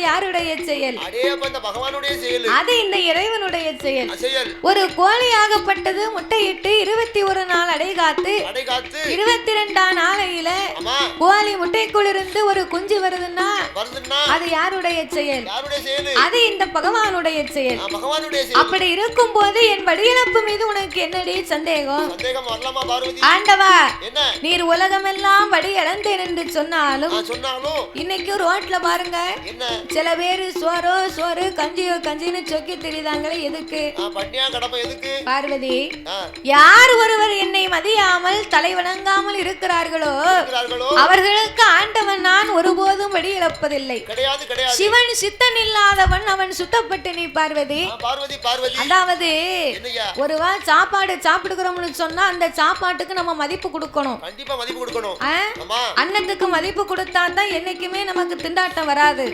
யாருடைய செயல்? அந்த பகவானுடைய செயல். அது இந்த இறைவனுடைய செயல். செயல். ஒரு கோழியாகப்பட்டது முட்டையிட்டு 21 நாள் அடை காத்து 22ஆம் நாளையில கோழி முட்டைக்குள் இருந்து ஒரு குஞ்சு வருதுன்னா அது யாருடைய செயல்? அது இந்த பகவானுடைய செயல். அப்படி இருக்கும் போது என் வடியிழப்பு மீது உனக்கு என்னடி சந்தேகம்? ஆண்டவா, நீர் உலகமெல்லாம் வடி இழந்தேன் என்று சொன்னாலும் இன்னைக்கு ரோட்ல பாருங்க, சில பேரு சோறு கஞ்சின்னு சொக்கி தெரியுதாங்களே, எதுக்கு? பார்வதி, யார் ஒருவர் என்னை மதியாமல் தலை வணங்காமல் இருக்கிறார்களோ அவர்களுக்கு ஆண்டவன் நான் ஒருபோதும் வடி இழப்பதில்லை. சிவன் சித்தன் இல்லாதவன் அவன் சுத்தப்பட்டு நீ. பார்வதி, அதாவது ஒருவா சாப்பாடு சாப்பிடுகிறோம்னு சொன்னா அந்த சாப்பாட்டுக்கு நம்ம மதிப்பு கொடுக்கணும். அன்னத்துக்கு மதிப்பு கொடுத்தா தான் என்னைக்குமே நமக்கு திண்டாட்டம் வராது.